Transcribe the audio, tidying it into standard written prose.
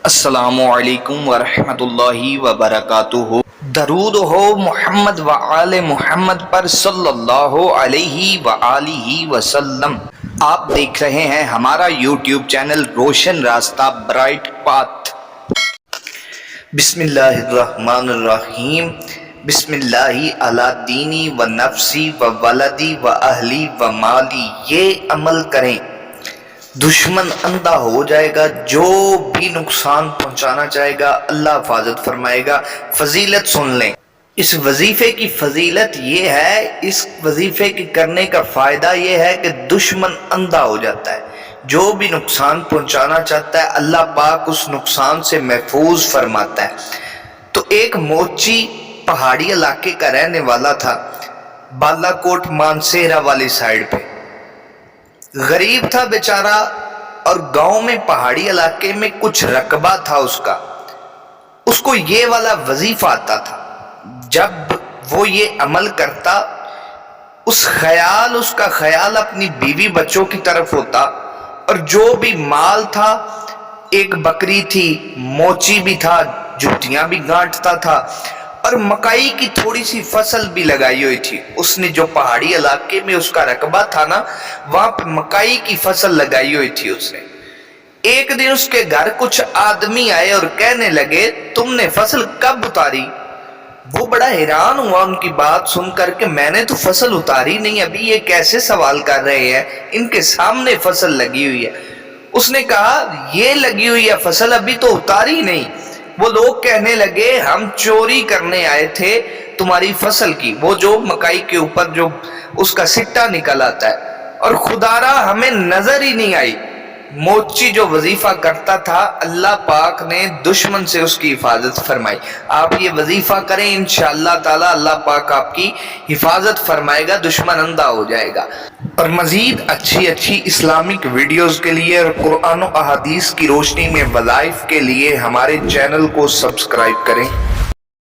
السلام علیکم ورحمۃ اللہ وبرکاتہ۔ درود ہو محمد و آل محمد پر صلی اللہ علیہ وآلہ وسلم۔ آپ دیکھ رہے ہیں ہمارا یوٹیوب چینل روشن راستہ برائٹ پاتھ۔ بسم اللہ الرحمن الرحیم۔ بسم اللہ علی دینی و نفسی و ولدی و اہلی و مالی۔ یہ عمل کریں، دشمن اندھا ہو جائے گا، جو بھی نقصان پہنچانا چاہے گا اللہ حفاظت فرمائے گا۔ فضیلت سن لیں، اس وظیفے کی فضیلت یہ ہے، اس وظیفے کے کرنے کا فائدہ یہ ہے کہ دشمن اندھا ہو جاتا ہے، جو بھی نقصان پہنچانا چاہتا ہے اللہ پاک اس نقصان سے محفوظ فرماتا ہے۔ تو ایک موچی پہاڑی علاقے کا رہنے والا تھا، بالا کوٹ مانسہرہ والی سائیڈ پہ، غریب تھا بیچارہ، اور گاؤں میں پہاڑی علاقے میں کچھ رقبہ تھا اس کو یہ والا وظیفہ آتا تھا۔ جب وہ یہ عمل کرتا، اس کا خیال اپنی بیوی بچوں کی طرف ہوتا، اور جو بھی مال تھا، ایک بکری تھی، موچی بھی تھا، جوتیاں بھی گانٹتا تھا، اور مکئی کی تھوڑی سی فصل بھی لگائی ہوئی تھی۔ اس نے جو پہاڑی علاقے میں اس کا رقبہ تھا نا، وہاں پہ مکئی کی فصل لگائی ہوئی تھی اس نے۔ ایک دن اس کے گھر کچھ آدمی آئے اور کہنے لگے تم نے فصل کب اتاری؟ وہ بڑا حیران ہوا ان کی بات سن کر کہ میں نے تو فصل اتاری نہیں، ابھی یہ کیسے سوال کر رہے ہیں، ان کے سامنے فصل لگی ہوئی ہے۔ اس نے کہا یہ لگی ہوئی ہے فصل، ابھی تو اتاری نہیں۔ وہ لوگ کہنے لگے ہم چوری کرنے آئے تھے تمہاری فصل کی، وہ جو مکئی کے اوپر جو اس کا سٹا نکل آتا ہے، اور خدارا ہمیں نظر ہی نہیں آئی۔ موچی جو وظیفہ کرتا تھا، اللہ پاک نے دشمن سے اس کی حفاظت فرمائی۔ آپ یہ وظیفہ کریں، انشاءاللہ تعالی اللہ پاک آپ کی حفاظت فرمائے گا، دشمن اندھا ہو جائے گا۔ اور مزید اچھی اسلامک ویڈیوز کے لیے اور قرآن و احادیث کی روشنی میں وظائف کے لیے ہمارے چینل کو سبسکرائب کریں۔